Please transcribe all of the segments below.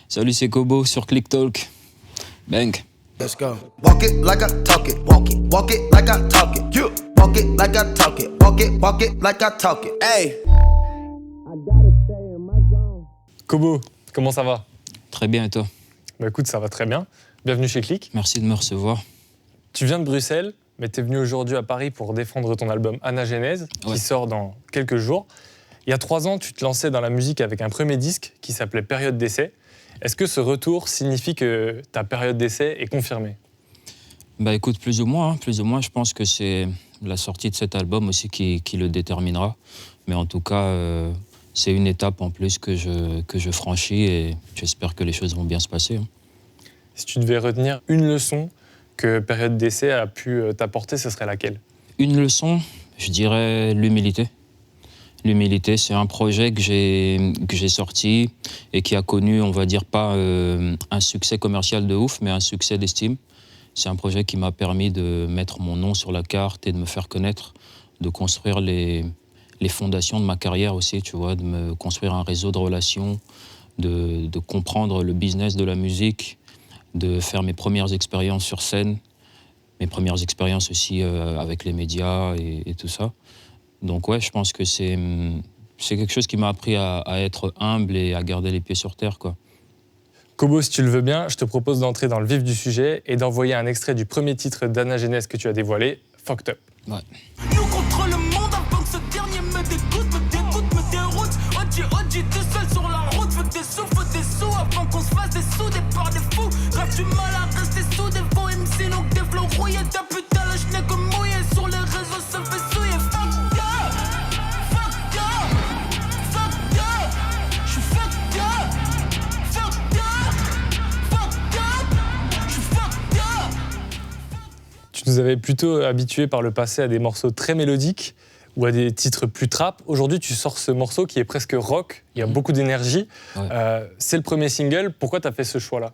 Salut, c'est Kobo sur Click Talk. Bang. Let's go. Walk it like I talk it. Walk it like I talk it. You walk it like I talk it. Walk it like I talk it. Hey. Kobo, comment ça va? Très bien, et toi? Bah écoute, ça va très bien. Bienvenue chez Click. Merci de me recevoir. Tu viens de Bruxelles, mais tu es venu aujourd'hui à Paris pour défendre ton album Anagenèse, qui sort dans quelques jours. Il y a 3 ans, tu te lançais dans la musique avec un premier disque qui s'appelait Période d'essai. Est-ce que ce retour signifie que ta période d'essai est confirmée? Bah écoute, plus ou moins, je pense que c'est la sortie de cet album aussi qui le déterminera. Mais en tout cas, c'est une étape en plus que je franchis et j'espère que les choses vont bien se passer. Si tu devais retenir une leçon que Période d'essai a pu t'apporter, ce serait laquelle? Une leçon, je dirais l'humilité. L'humilité, c'est un projet que j'ai sorti et qui a connu, on va dire, pas un succès commercial de ouf, mais un succès d'estime. C'est un projet qui m'a permis de mettre mon nom sur la carte et de me faire connaître, de construire les fondations de ma carrière aussi, tu vois, de me construire un réseau de relations, de comprendre le business de la musique, de faire mes premières expériences sur scène, mes premières expériences aussi avec les médias et tout ça. Donc ouais, je pense que c'est quelque chose qui m'a appris à être humble et à garder les pieds sur terre, quoi. Kobo, si tu le veux bien, je te propose d'entrer dans le vif du sujet et d'envoyer un extrait du premier titre d'Anagenèse que tu as dévoilé, Fucked Up. Ouais. Nous contre le monde avant que ce dernier me dégoûte, me déroute. OG, tout seul sur la route, veux des sous avant qu'on se fasse des sous, des par des fous. Grave du mal à rester sous des faux MC, donc des flots rouillés. Ta putain, là je n'ai que mouillé sur les réseaux, ça fait souiller. Tu nous avais plutôt habitués par le passé à des morceaux très mélodiques ou à des titres plus trap. Aujourd'hui, tu sors ce morceau qui est presque rock, il y a beaucoup d'énergie. Ouais. C'est le premier single, pourquoi tu as fait ce choix-là?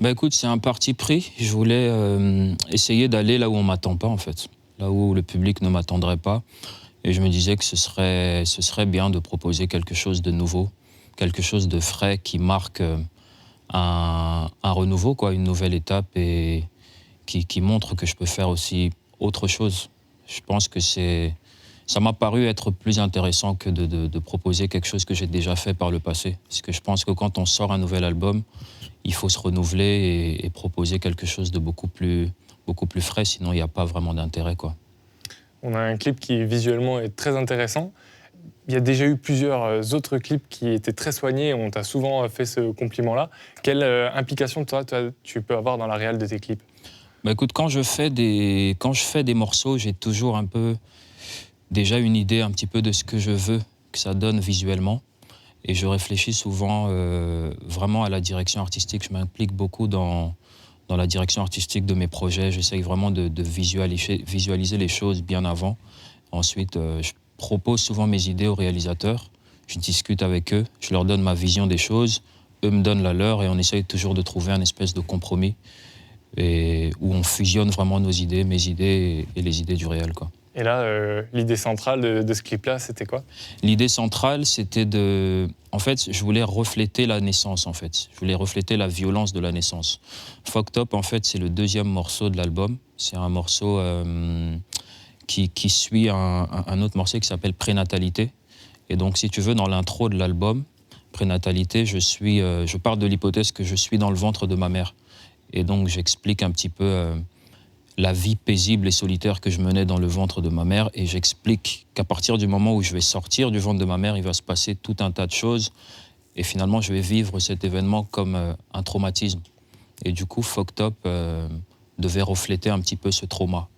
Bah écoute, c'est un parti pris. Je voulais essayer d'aller là où on ne m'attend pas, en fait. Là où le public ne m'attendrait pas. Et je me disais que ce serait bien de proposer quelque chose de nouveau, quelque chose de frais qui marque un renouveau, quoi, une nouvelle étape et qui montre que je peux faire aussi autre chose. Je pense que ça m'a paru être plus intéressant que de proposer quelque chose que j'ai déjà fait par le passé. Parce que je pense que quand on sort un nouvel album, il faut se renouveler et proposer quelque chose de beaucoup plus frais, sinon il n'y a pas vraiment d'intérêt, quoi. On a un clip qui visuellement est très intéressant. Il y a déjà eu plusieurs autres clips qui étaient très soignés et on t'a souvent fait ce compliment-là. Quelle implication toi, tu peux avoir dans la réal de tes clips? Bah écoute, quand je fais des morceaux, j'ai toujours un peu déjà une idée un petit peu de ce que je veux que ça donne visuellement. Et je réfléchis souvent vraiment à la direction artistique. Je m'implique beaucoup dans la direction artistique de mes projets. J'essaye vraiment de visualiser les choses bien avant. Ensuite, je propose souvent mes idées aux réalisateurs. Je discute avec eux, je leur donne ma vision des choses. Eux me donnent la leur et on essaye toujours de trouver un espèce de compromis et où on fusionne vraiment nos idées, mes idées et les idées du réel, quoi. Et là, l'idée centrale de ce clip-là, c'était quoi? L'idée centrale, c'était en fait, je voulais refléter la naissance, en fait. Je voulais refléter la violence de la naissance. Fucked Up, en fait, c'est le 2e morceau de l'album. C'est un morceau qui suit un autre morceau qui s'appelle Prénatalité. Et donc, si tu veux, dans l'intro de l'album, Prénatalité, je parle de l'hypothèse que je suis dans le ventre de ma mère. Et donc, j'explique un petit peu la vie paisible et solitaire que je menais dans le ventre de ma mère. Et j'explique qu'à partir du moment où je vais sortir du ventre de ma mère, il va se passer tout un tas de choses. Et finalement, je vais vivre cet événement comme un traumatisme. Et du coup, Fucked Up devait refléter un petit peu ce trauma.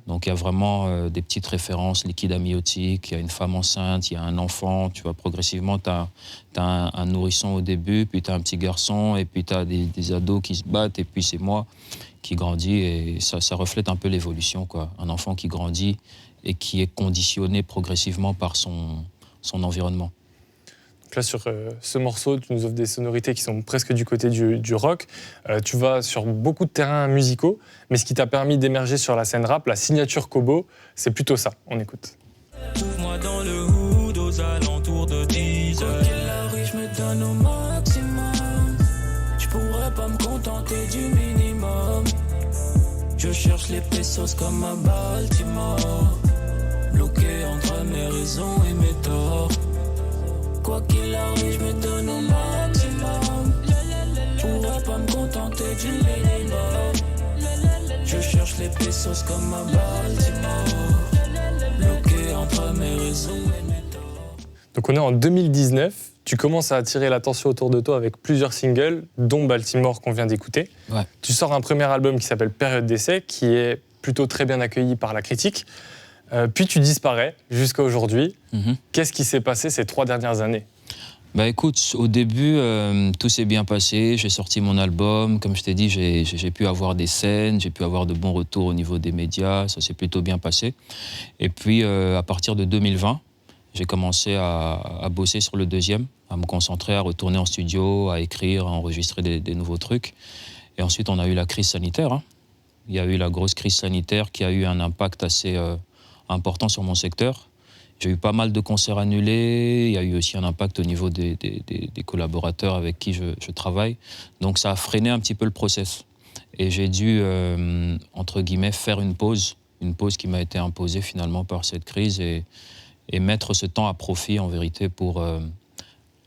Donc il y a vraiment des petites références, liquide amniotique, il y a une femme enceinte, il y a un enfant, tu vois, progressivement tu as un nourrisson au début, puis tu as un petit garçon, et puis tu as des ados qui se battent, et puis c'est moi qui grandis, et ça reflète un peu l'évolution, quoi. Un enfant qui grandit et qui est conditionné progressivement par son environnement. Donc là, sur ce morceau, tu nous offres des sonorités qui sont presque du côté du rock. Tu vas sur beaucoup de terrains musicaux, mais ce qui t'a permis d'émerger sur la scène rap, la signature Kobo, c'est plutôt ça. On écoute. Trouve-moi dans le hood aux alentours de 10 heures. La rue, je me donne au maximum. pas me contenter du minimum. Je cherche les pesos comme à Baltimore. Bloqué entre mes raisons et mes torts. Quoi qu'il arrive, je me donne au maximum. Je pourrais pas me contenter du minimum. Je cherche les pesos comme à Baltimore. Bloqué entre mes raisons et mes torts. Donc on est en 2019, tu commences à attirer l'attention autour de toi avec plusieurs singles, dont Baltimore qu'on vient d'écouter. Ouais. Tu sors un premier album qui s'appelle Période d'essai, qui est plutôt très bien accueilli par la critique. Puis tu disparais jusqu'à aujourd'hui. Qu'est-ce qui s'est passé ces 3 dernières années ? Bah écoute, au début, tout s'est bien passé. J'ai sorti mon album. Comme je t'ai dit, j'ai pu avoir des scènes, j'ai pu avoir de bons retours au niveau des médias. Ça s'est plutôt bien passé. Et puis, à partir de 2020, j'ai commencé à bosser sur le deuxième, à me concentrer, à retourner en studio, à écrire, à enregistrer des nouveaux trucs. Et ensuite, on a eu la crise sanitaire. Hein. Il y a eu la grosse crise sanitaire qui a eu un impact assez important sur mon secteur. J'ai eu pas mal de concerts annulés. Il y a eu aussi un impact au niveau des collaborateurs avec qui je travaille. Donc ça a freiné un petit peu le process. Et j'ai dû, entre guillemets, faire une pause qui m'a été imposée finalement par cette crise et mettre ce temps à profit en vérité pour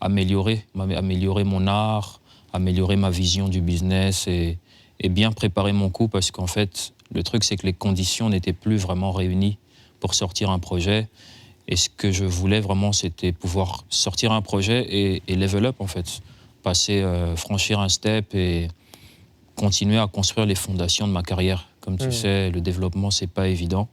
améliorer mon art, améliorer ma vision du business et bien préparer mon coup parce qu'en fait, le truc c'est que les conditions n'étaient plus vraiment réunies pour sortir un projet. Et ce que je voulais vraiment, c'était pouvoir sortir un projet et level up, en fait. Franchir un step et continuer à construire les fondations de ma carrière. Comme tu sais, le développement, c'est pas évident.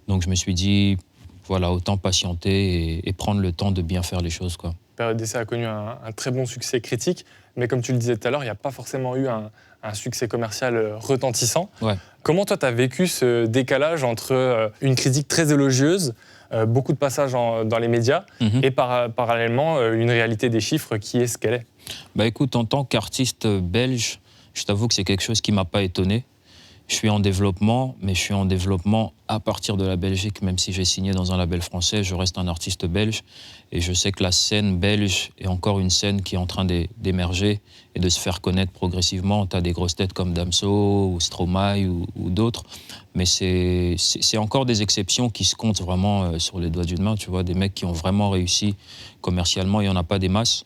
Donc je me suis dit, voilà, autant patienter et prendre le temps de bien faire les choses, quoi. Période d'essai a connu un très bon succès critique, mais comme tu le disais tout à l'heure, il n'y a pas forcément eu un succès commercial retentissant. Ouais. Comment toi, tu as vécu ce décalage entre une critique très élogieuse, beaucoup de passages dans les médias, et parallèlement une réalité des chiffres qui est ce qu'elle est ? Bah écoute, en tant qu'artiste belge, je t'avoue que c'est quelque chose qui ne m'a pas étonné. Je suis en développement, mais je suis en développement à partir de la Belgique. Même si j'ai signé dans un label français, je reste un artiste belge. Et je sais que la scène belge est encore une scène qui est en train d'émerger et de se faire connaître progressivement. Tu as des grosses têtes comme Damso ou Stromae ou d'autres. Mais c'est encore des exceptions qui se comptent vraiment sur les doigts d'une main. Tu vois, des mecs qui ont vraiment réussi commercialement, il n'y en a pas des masses.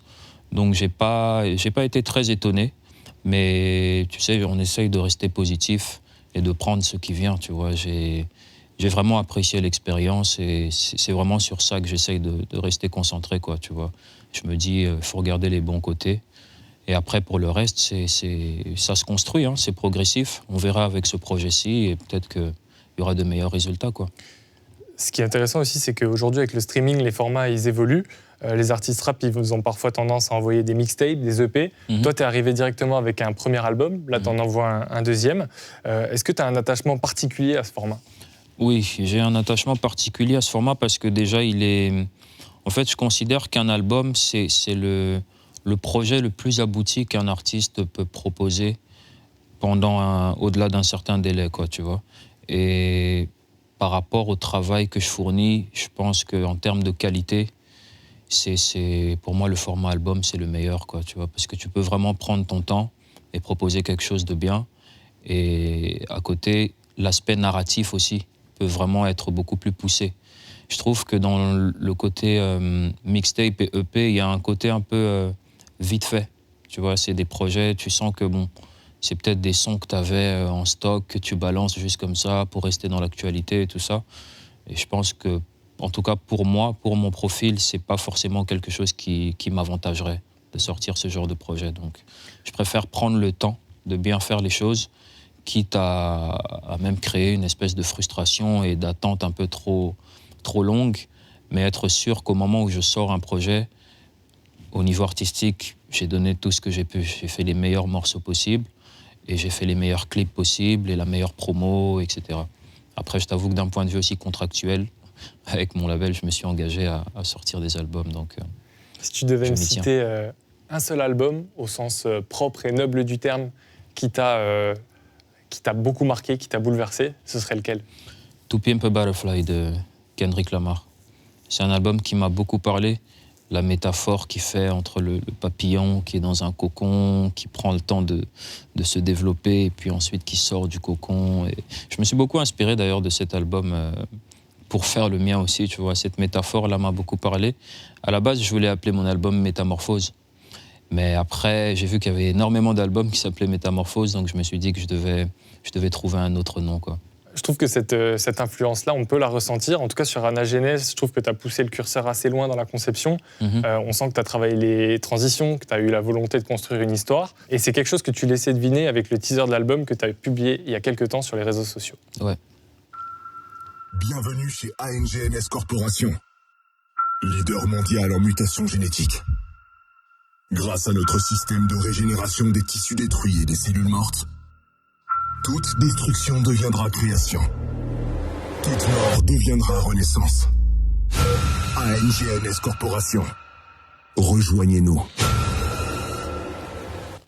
Donc j'ai pas été très étonné. Mais tu sais, on essaye de rester positif et de prendre ce qui vient, tu vois. J'ai vraiment apprécié l'expérience et c'est vraiment sur ça que j'essaye de rester concentré, quoi, tu vois. Je me dis, il faut regarder les bons côtés. Et après, pour le reste, ça se construit, hein, c'est progressif. On verra avec ce projet-ci et peut-être qu'il y aura de meilleurs résultats, quoi. Ce qui est intéressant aussi, c'est qu'aujourd'hui, avec le streaming, les formats, ils évoluent. Les artistes rap, ils ont parfois tendance à envoyer des mixtapes, des EP. Toi, tu es arrivé directement avec un premier album. Là, tu en envoies un deuxième. Est-ce que tu as un attachement particulier à ce format ? Oui, j'ai un attachement particulier à ce format parce que déjà, en fait, je considère qu'un album, c'est le projet le plus abouti qu'un artiste peut proposer au-delà d'un certain délai, quoi, tu vois. Et par rapport au travail que je fournis, je pense qu'en termes de qualité, pour moi, le format album, c'est le meilleur, quoi, tu vois, parce que tu peux vraiment prendre ton temps et proposer quelque chose de bien. Et à côté, l'aspect narratif aussi peut vraiment être beaucoup plus poussé. Je trouve que dans le côté mixtape et EP, il y a un côté un peu vite fait. Tu vois, c'est des projets, tu sens que bon, c'est peut-être des sons que tu avais en stock, que tu balances juste comme ça pour rester dans l'actualité et tout ça. Et je pense que, en tout cas pour moi, pour mon profil, c'est pas forcément quelque chose qui m'avantagerait de sortir ce genre de projet. Donc, je préfère prendre le temps de bien faire les choses, quitte à même créer une espèce de frustration et d'attente un peu trop longue, mais être sûr qu'au moment où je sors un projet, au niveau artistique, j'ai donné tout ce que j'ai pu. J'ai fait les meilleurs morceaux possibles et j'ai fait les meilleurs clips possibles et la meilleure promo, etc. Après, je t'avoue que d'un point de vue aussi contractuel, avec mon label, je me suis engagé à sortir des albums. Donc, si tu devais me citer un seul album, au sens propre et noble du terme, qui t'a beaucoup marqué, qui t'a bouleversé, ce serait lequel ? To Pimp a Butterfly de Kendrick Lamar. C'est un album qui m'a beaucoup parlé la métaphore qu'il fait entre le papillon qui est dans un cocon, qui prend le temps de se développer et puis ensuite qui sort du cocon. Et je me suis beaucoup inspiré d'ailleurs de cet album pour faire le mien aussi, tu vois. Cette métaphore-là m'a beaucoup parlé. À la base, je voulais appeler mon album Métamorphose. Mais après, j'ai vu qu'il y avait énormément d'albums qui s'appelaient Métamorphose, donc je me suis dit que je devais trouver un autre nom, quoi. Je trouve que cette influence-là, on peut la ressentir. En tout cas, sur Anagenèse, je trouve que tu as poussé le curseur assez loin dans la conception. On sent que tu as travaillé les transitions, que tu as eu la volonté de construire une histoire. Et c'est quelque chose que tu laissais deviner avec le teaser de l'album que tu as publié il y a quelques temps sur les réseaux sociaux. Ouais. Bienvenue chez ANGNS Corporation, leader mondial en mutation génétique. Grâce à notre système de régénération des tissus détruits et des cellules mortes, toute destruction deviendra création. Toute mort deviendra renaissance. ANGNS Corporation. Rejoignez-nous.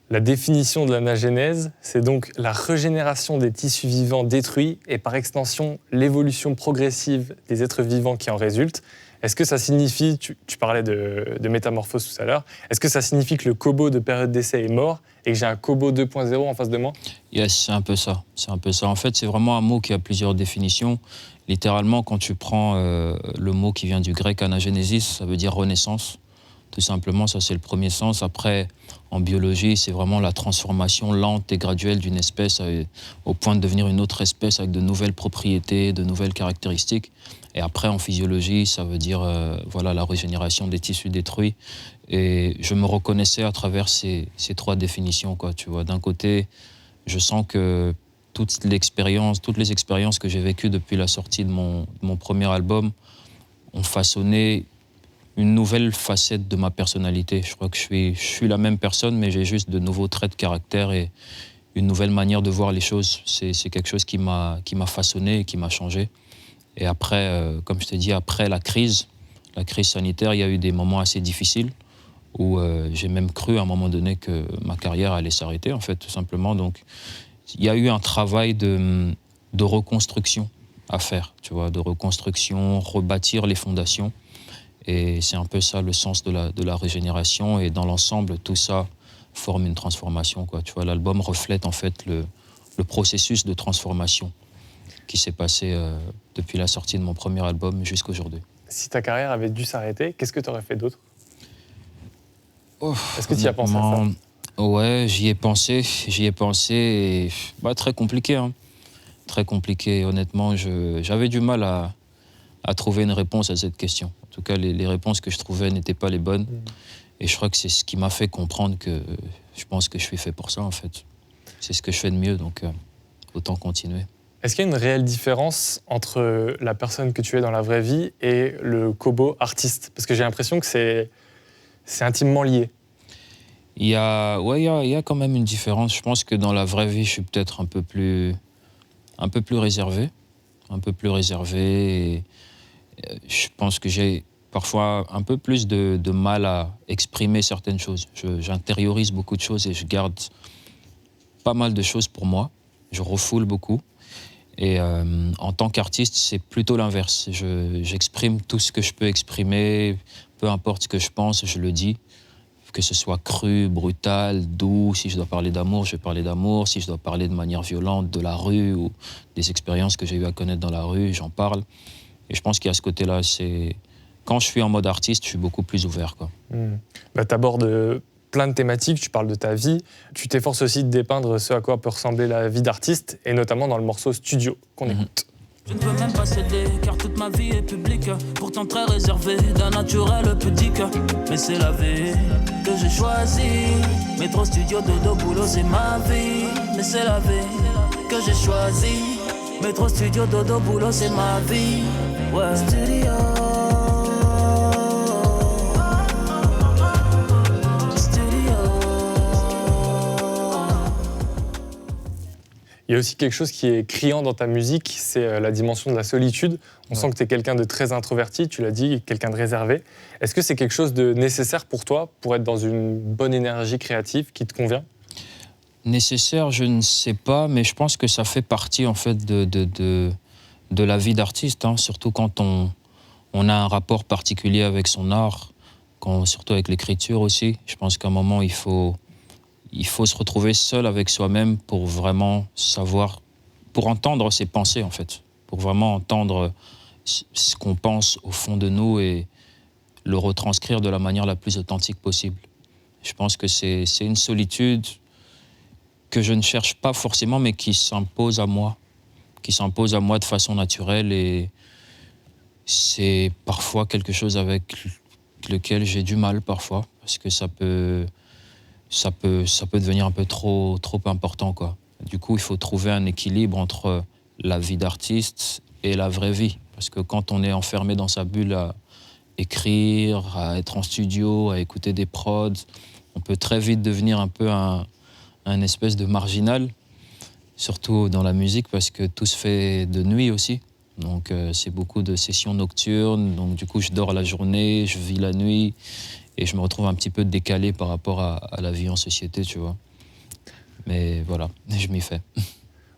La définition de l'anagenèse, c'est donc la régénération des tissus vivants détruits et par extension l'évolution progressive des êtres vivants qui en résultent. Est-ce que ça signifie, tu parlais de métamorphose tout à l'heure, est-ce que ça signifie que le Kobo de période d'essai est mort et que j'ai un Kobo 2.0 en face de moi? Yes, c'est un peu ça. En fait, c'est vraiment un mot qui a plusieurs définitions. Littéralement, quand tu prends le mot qui vient du grec anagenesis, ça veut dire renaissance. Tout simplement, ça c'est le premier sens. Après, en biologie, c'est vraiment la transformation lente et graduelle d'une espèce au point de devenir une autre espèce avec de nouvelles propriétés, de nouvelles caractéristiques. Et après, en physiologie, ça veut dire voilà, la régénération des tissus détruits. Et je me reconnaissais à travers ces trois définitions, quoi, tu vois. D'un côté, je sens que toutes les expériences que j'ai vécues depuis la sortie de mon premier album ont façonné une nouvelle facette de ma personnalité. Je crois que je suis la même personne, mais j'ai juste de nouveaux traits de caractère et une nouvelle manière de voir les choses. C'est quelque chose qui m'a façonné et qui m'a changé. Et après, comme je t'ai dit, après la crise sanitaire, il y a eu des moments assez difficiles où j'ai même cru à un moment donné que ma carrière allait s'arrêter, en fait, tout simplement. Donc, il y a eu un travail de reconstruction à faire, tu vois, de reconstruction, rebâtir les fondations. Et c'est un peu ça le sens de la régénération. Et dans l'ensemble, tout ça forme une transformation, quoi. Tu vois, l'album reflète en fait le processus de transformation qui s'est passé depuis la sortie de mon premier album jusqu'à aujourd'hui. Si ta carrière avait dû s'arrêter, qu'est-ce que tu aurais fait d'autre? Est-ce que tu y as pensé à ça? Ouais, j'y ai pensé et très compliqué, hein. Très compliqué. Honnêtement, j'avais du mal à trouver une réponse à cette question. En tout cas, les réponses que je trouvais n'étaient pas les bonnes. Et je crois que c'est ce qui m'a fait comprendre que je pense que je suis fait pour ça, en fait. C'est ce que je fais de mieux, donc autant continuer. Est-ce qu'il y a une réelle différence entre la personne que tu es dans la vraie vie et le Kobo artiste? Parce que j'ai l'impression que c'est intimement lié. Il y a quand même une différence. Je pense que dans la vraie vie, je suis peut-être un peu plus réservé. Et je pense que j'ai parfois un peu plus de mal à exprimer certaines choses. J'intériorise beaucoup de choses et je garde pas mal de choses pour moi. Je refoule beaucoup. Et en tant qu'artiste, c'est plutôt l'inverse. J'exprime tout ce que je peux exprimer, peu importe ce que je pense, je le dis. Que ce soit cru, brutal, doux. Si je dois parler d'amour, je vais parler d'amour. Si je dois parler de manière violente de la rue ou des expériences que j'ai eu à connaître dans la rue, j'en parle. Et je pense qu'il y a ce côté-là. Quand je suis en mode artiste, je suis beaucoup plus ouvert, quoi. Tu abordes plein de thématiques, tu parles de ta vie. Tu t'efforces aussi de dépeindre ce à quoi peut ressembler la vie d'artiste, et notamment dans le morceau Studio qu'on écoute. Je ne peux même pas céder, car toute ma vie est publique. Pourtant très réservée, d'un naturel pudique. Mais c'est la vie que j'ai choisie. Métro, studio, dodo, boulot, c'est ma vie. Mais c'est la vie que j'ai choisie. Métro, studio, dodo, boulot, c'est ma vie. Ouais. Studio. Il y a aussi quelque chose qui est criant dans ta musique, c'est la dimension de la solitude. On sent que tu es quelqu'un de très introverti, tu l'as dit, quelqu'un de réservé. Est-ce que c'est quelque chose de nécessaire pour toi, pour être dans une bonne énergie créative qui te convient? Nécessaire, je ne sais pas, mais je pense que ça fait partie en fait de la vie d'artiste, hein, surtout quand on a un rapport particulier avec son art, surtout avec l'écriture aussi. Je pense qu'à un moment, il faut se retrouver seul avec soi-même pour vraiment savoir, pour entendre ses pensées en fait, pour vraiment entendre ce qu'on pense au fond de nous et le retranscrire de la manière la plus authentique possible. Je pense que c'est une solitude que je ne cherche pas forcément, mais qui s'impose à moi de façon naturelle, et c'est parfois quelque chose avec lequel j'ai du mal parfois, parce que ça peut devenir un peu trop important, quoi. Du coup, il faut trouver un équilibre entre la vie d'artiste et la vraie vie, parce que quand on est enfermé dans sa bulle à écrire, à être en studio, à écouter des prods, on peut très vite devenir un peu un espèce de marginal, surtout dans la musique, parce que tout se fait de nuit aussi. Donc c'est beaucoup de sessions nocturnes, donc du coup je dors la journée, je vis la nuit, et je me retrouve un petit peu décalé par rapport à la vie en société, tu vois. Mais voilà, je m'y fais.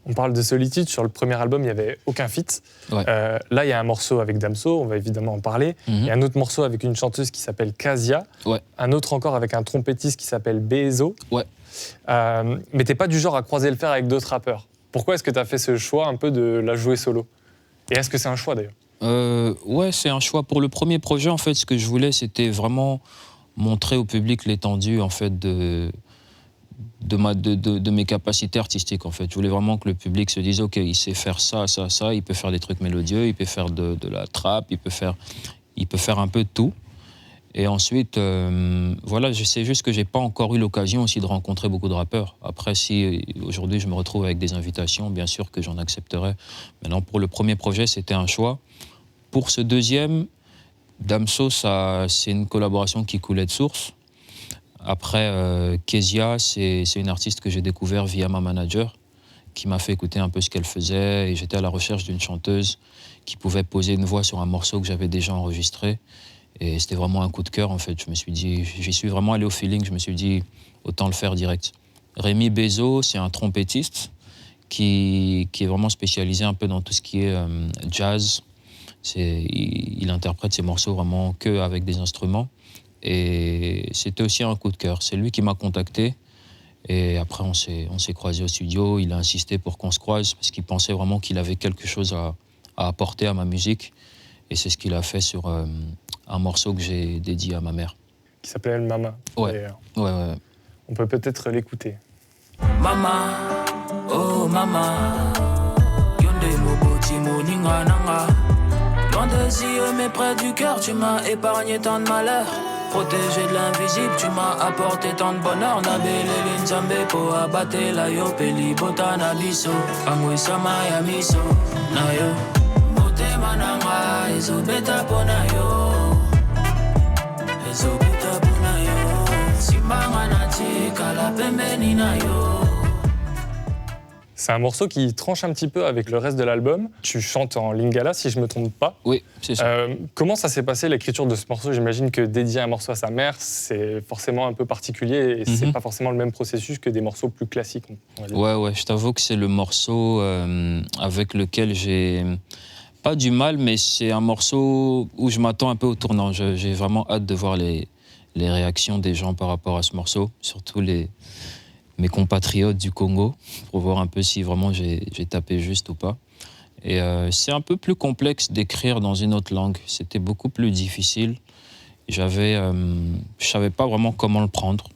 On parle de solitude. Sur le premier album, il n'y avait aucun feat. Ouais. Là, il y a un morceau avec Damso, on va évidemment en parler. Il y a un autre morceau avec une chanteuse qui s'appelle Casia. Ouais. Un autre encore avec un trompettiste qui s'appelle Bezo. Ouais. Mais t'es pas du genre à croiser le fer avec d'autres rappeurs. Pourquoi est-ce que tu as fait ce choix un peu de la jouer solo? Et est-ce que c'est un choix d'ailleurs? Ouais, c'est un choix. Pour le premier projet, en fait, ce que je voulais, c'était vraiment montrer au public l'étendue, en fait, de mes capacités artistiques, en fait. Je voulais vraiment que le public se dise, OK, il sait faire ça, ça, ça, il peut faire des trucs mélodieux, il peut faire de la trap, il peut faire un peu de tout. Et ensuite, voilà, je sais juste que j'ai pas encore eu l'occasion aussi de rencontrer beaucoup de rappeurs. Après, si aujourd'hui je me retrouve avec des invitations, bien sûr que j'en accepterai. Maintenant, pour le premier projet, c'était un choix. Pour ce deuxième, Damso, c'est une collaboration qui coulait de source. Après, Kezia, c'est une artiste que j'ai découvert via ma manager, qui m'a fait écouter un peu ce qu'elle faisait, et j'étais à la recherche d'une chanteuse qui pouvait poser une voix sur un morceau que j'avais déjà enregistré. Et c'était vraiment un coup de cœur, en fait. Je me suis dit, j'y suis vraiment allé au feeling, je me suis dit, autant le faire direct. Rémi Bezo, c'est un trompettiste qui est vraiment spécialisé un peu dans tout ce qui est jazz. Il interprète ses morceaux vraiment qu'avec des instruments. Et c'était aussi un coup de cœur. C'est lui qui m'a contacté. Et après, on s'est croisés au studio. Il a insisté pour qu'on se croise parce qu'il pensait vraiment qu'il avait quelque chose à apporter à ma musique. Et c'est ce qu'il a fait sur un morceau que j'ai dédié à ma mère. Qui s'appelle Mama. Ouais. Ouais. On peut peut-être l'écouter. Mama, oh mama, yonde moboti moninga nanga. Loin des yeux mais près du cœur, tu m'as épargné tant de malheur. Protégé de l'invisible, tu m'as apporté tant de bonheur. Nabele linzambe po abate la yo peli botana biso. Angwe sama ya miso, na yo. Mote mananga, ezo beta pona yo. Ezo beta pona yo. Simbanga na tika la pembeni na yo. C'est un morceau qui tranche un petit peu avec le reste de l'album. Tu chantes en lingala, si je ne me trompe pas. Oui, c'est ça. Comment ça s'est passé, l'écriture de ce morceau? J'imagine que dédier un morceau à sa mère, c'est forcément un peu particulier et c'est pas forcément le même processus que des morceaux plus classiques. Ouais, je t'avoue que c'est le morceau avec lequel j'ai pas du mal, mais c'est un morceau où je m'attends un peu au tournant. J'ai vraiment hâte de voir les réactions des gens par rapport à ce morceau, surtout mes compatriotes du Congo, pour voir un peu si vraiment j'ai tapé juste ou pas. Et c'est un peu plus complexe d'écrire dans une autre langue. C'était beaucoup plus difficile. Je savais pas vraiment comment le prendre.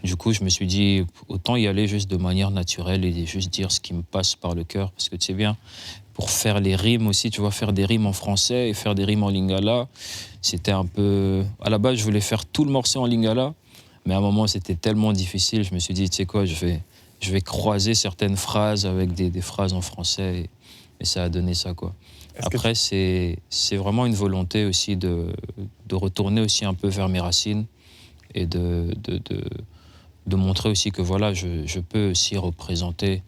Du coup, je me suis dit, autant y aller juste de manière naturelle et juste dire ce qui me passe par le cœur. Parce que tu sais bien, pour faire les rimes aussi, tu vois, faire des rimes en français et faire des rimes en lingala, c'était un peu... À la base, je voulais faire tout le morceau en lingala, mais à un moment, c'était tellement difficile. Je me suis dit, tu sais quoi, je vais croiser certaines phrases avec des phrases en français et ça a donné ça, quoi. Après, c'est vraiment une volonté aussi de retourner aussi un peu vers mes racines et de montrer aussi que voilà, je peux aussi représenter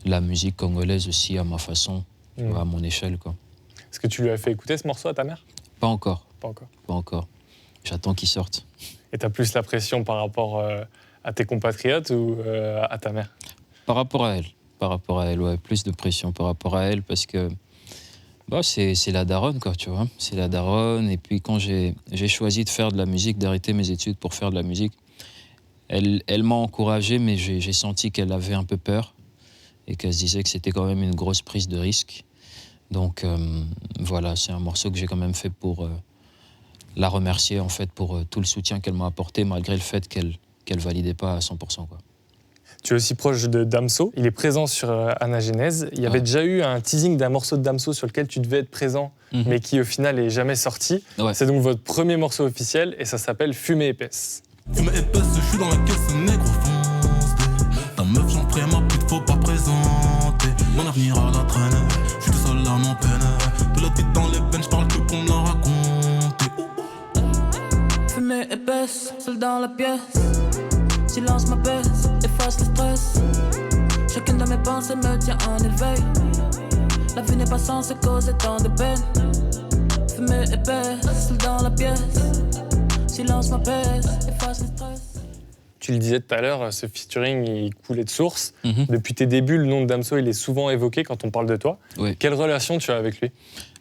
la musique congolaise aussi à ma façon, à mon échelle, quoi. Est-ce que tu lui as fait écouter ce morceau à ta mère? Pas encore. Pas encore. Pas encore. J'attends qu'il sorte. Et t'as plus la pression par rapport à tes compatriotes ou à ta mère? Par rapport à elle, ouais. Plus de pression par rapport à elle parce que Bah, c'est la daronne, quoi, tu vois. C'est la daronne. Et puis, quand j'ai choisi de faire de la musique, d'arrêter mes études pour faire de la musique, elle m'a encouragé, mais j'ai senti qu'elle avait un peu peur et qu'elle se disait que c'était quand même une grosse prise de risque. Donc, voilà, c'est un morceau que j'ai quand même fait pour la remercier, en fait, pour tout le soutien qu'elle m'a apporté, malgré le fait qu'elle validait pas à 100%, quoi. Tu es aussi proche de Damso. Il est présent sur Anagenèse. Il y avait déjà eu un teasing d'un morceau de Damso sur lequel tu devais être présent, mais qui au final n'est jamais sorti. Ouais. C'est donc votre premier morceau officiel et ça s'appelle Fumée épaisse. Fumée épaisse, je suis dans la caisse, négro fonce. Ta meuf, j'en prie, ma pute, faut pas présenter. Mon avenir à la traîne, je suis tout seul à mon peine. De la tête dans les veines, j'parle que pour me la raconter. Fumée épaisse, seul dans la pièce. Silence m'apaise, efface le stress. Chacune de mes pensées me tient en éveil. La vie n'est pas censée causer tant de peine. Fumée épaisse, seul dans la pièce. Silence m'apaise, efface le stress. Tu le disais tout à l'heure, ce featuring, il coulait de source. Depuis tes débuts, le nom de Damso, il est souvent évoqué quand on parle de toi. Oui. Quelle relation tu as avec lui ?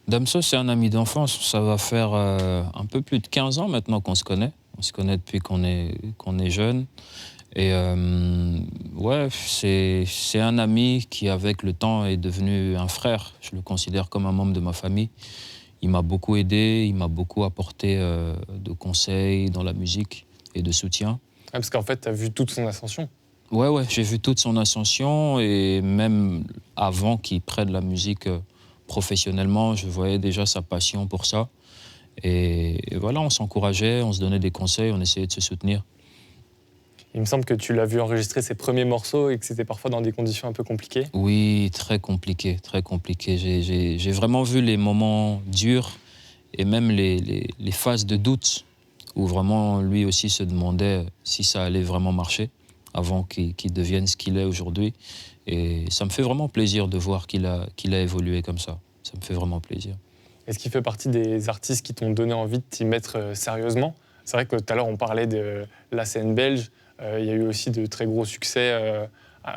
Damso, c'est un ami d'enfance. Ça va faire un peu plus de 15 ans maintenant qu'on se connaît. On se connaît depuis qu'on est jeune. Et ouais, c'est un ami qui, avec le temps, est devenu un frère. Je le considère comme un membre de ma famille. Il m'a beaucoup aidé, il m'a beaucoup apporté de conseils dans la musique et de soutien. Ah, parce qu'en fait, tu as vu toute son ascension. Ouais, j'ai vu toute son ascension et même avant qu'il prenne la musique professionnellement, je voyais déjà sa passion pour ça. Et voilà, on s'encourageait, on se donnait des conseils, on essayait de se soutenir. Il me semble que tu l'as vu enregistrer ses premiers morceaux et que c'était parfois dans des conditions un peu compliquées. Oui, très compliqué, très compliqué. J'ai vraiment vu les moments durs et même les phases de doute où vraiment lui aussi se demandait si ça allait vraiment marcher avant qu'il devienne ce qu'il est aujourd'hui. Et ça me fait vraiment plaisir de voir qu'il a évolué comme ça. Ça me fait vraiment plaisir. Est-ce qu'il fait partie des artistes qui t'ont donné envie de t'y mettre sérieusement ? C'est vrai que tout à l'heure, on parlait de la scène belge. Il y a eu aussi de très gros succès.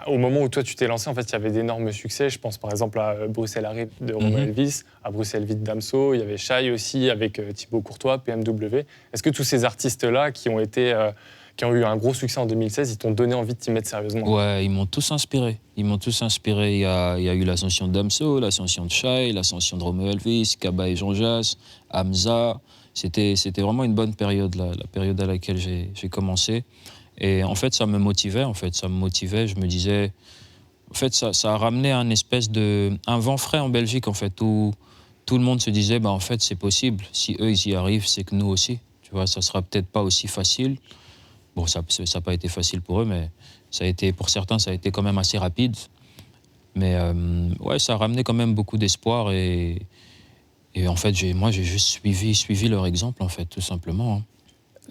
Au moment où toi, tu t'es lancé, en fait, il y avait d'énormes succès. Je pense par exemple à Bruxelles arrive de Romain Elvis, à Bruxelles vite d'Amso. Il y avait Shai aussi avec Thibaut Courtois, PMW. Est-ce que tous ces artistes-là qui ont eu un gros succès en 2016, ils t'ont donné envie de t'y mettre sérieusement ? Ouais, ils m'ont tous inspiré. Il y a eu l'ascension de Damso, l'ascension de Shai, l'ascension de Romain Elvis, Kaba et Jean Jass, Hamza. C'était vraiment une bonne période, la période à laquelle j'ai commencé. Et en fait, ça me motivait. Je me disais, en fait, ça a ramené un vent frais en Belgique, en fait, où tout le monde se disait, en fait, c'est possible. Si eux, ils y arrivent, c'est que nous aussi. Tu vois, ça sera peut-être pas aussi facile. Bon, ça n'a pas été facile pour eux, mais pour certains, ça a été quand même assez rapide. Mais ouais, ça a ramené quand même beaucoup d'espoir. Et en fait, j'ai juste suivi leur exemple, en fait, tout simplement.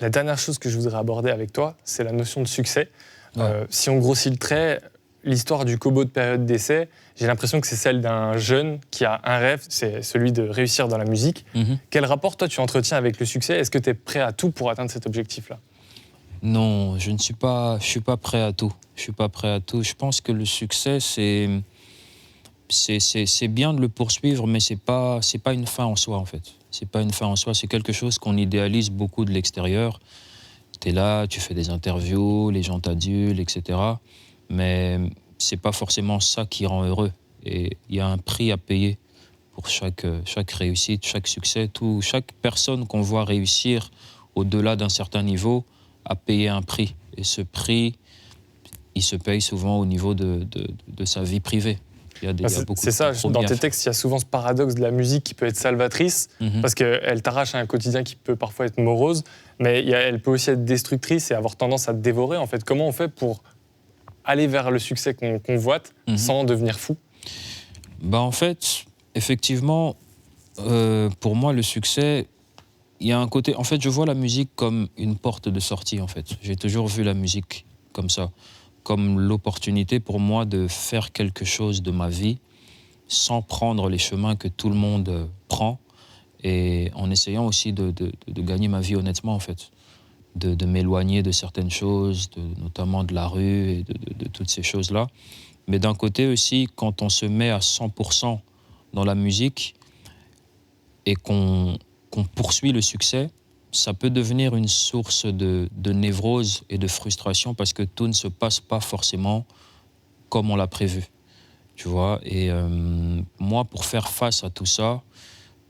La dernière chose que je voudrais aborder avec toi, c'est la notion de succès. Ouais. Si on grossit le trait, l'histoire du Kobo de période d'essai, j'ai l'impression que c'est celle d'un jeune qui a un rêve, c'est celui de réussir dans la musique. Quel rapport, toi, tu entretiens avec le succès ? Est-ce que tu es prêt à tout pour atteindre cet objectif-là ? Non, je suis pas prêt à tout. Je pense que le succès, c'est bien de le poursuivre, mais c'est pas une fin en soi, en fait. C'est pas une fin en soi, c'est quelque chose qu'on idéalise beaucoup de l'extérieur. Tu es là, tu fais des interviews, les gens t'adulent, etc. Mais c'est pas forcément ça qui rend heureux. Et il y a un prix à payer pour chaque réussite, chaque succès. Chaque personne qu'on voit réussir au-delà d'un certain niveau a payé un prix. Et ce prix, il se paye souvent au niveau de sa vie privée. C'est ça, dans tes textes, il y a souvent ce paradoxe de la musique qui peut être salvatrice, parce qu'elle t'arrache à un quotidien qui peut parfois être morose, mais elle peut aussi être destructrice et avoir tendance à te dévorer. En fait, comment on fait pour aller vers le succès qu'on convoite sans devenir fou ? En fait, effectivement, pour moi, le succès, il y a un côté... En fait, je vois la musique comme une porte de sortie, en fait. J'ai toujours vu la musique comme ça. Comme l'opportunité pour moi de faire quelque chose de ma vie sans prendre les chemins que tout le monde prend et en essayant aussi de gagner ma vie honnêtement, en fait. De m'éloigner de certaines choses, notamment de la rue et de toutes ces choses-là. Mais d'un côté aussi, quand on se met à 100% dans la musique, et qu'on poursuit le succès, ça peut devenir une source de névrose et de frustration parce que tout ne se passe pas forcément comme on l'a prévu. Tu vois, et moi, pour faire face à tout ça,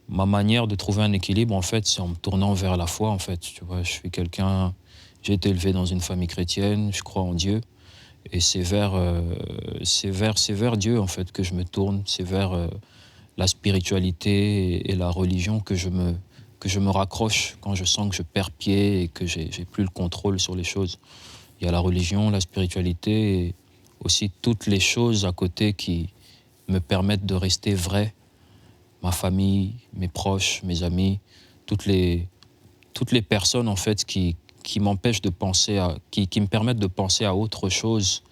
ma manière de trouver un équilibre, en fait, c'est en me tournant vers la foi, en fait. Tu vois, j'ai été élevé dans une famille chrétienne, je crois en Dieu, et c'est vers Dieu, en fait, que je me tourne, c'est vers la spiritualité et la religion que je me raccroche quand je sens que je perds pied et que j'ai plus le contrôle sur les choses. Il y a la religion, la spiritualité et aussi toutes les choses à côté qui me permettent de rester vrai. Ma famille, mes proches, mes amis, toutes les personnes en fait qui m'empêchent de penser qui me permettent de penser à autre chose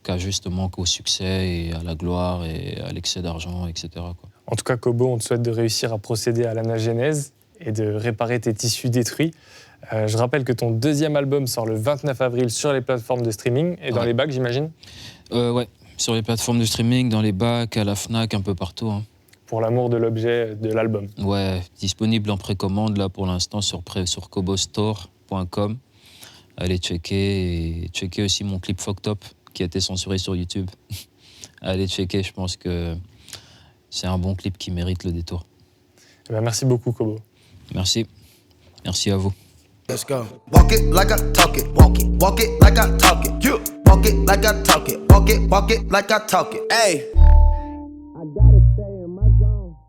qu'au succès et à la gloire et à l'excès d'argent, etc. quoi. En tout cas, Kobo, on te souhaite de réussir à procéder à l'anagénèse et de réparer tes tissus détruits. Je rappelle que ton deuxième album sort le 29 avril sur les plateformes de streaming et dans les bacs, j'imagine ? Ouais, sur les plateformes de streaming, dans les bacs, à la Fnac, un peu partout. Hein. Pour l'amour de l'objet de l'album. Ouais, disponible en précommande là pour l'instant sur kobostore.com. Allez checker et checker aussi mon clip Fucked Up qui a été censuré sur YouTube. Allez checker, je pense que c'est un bon clip qui mérite le détour. Eh bien, merci beaucoup, Kobo. Merci. Merci à vous. Let's go. Walk it like I talk it. Walk it like I talk it. Walk it like I talk it. Walk it like I talk it. Hey.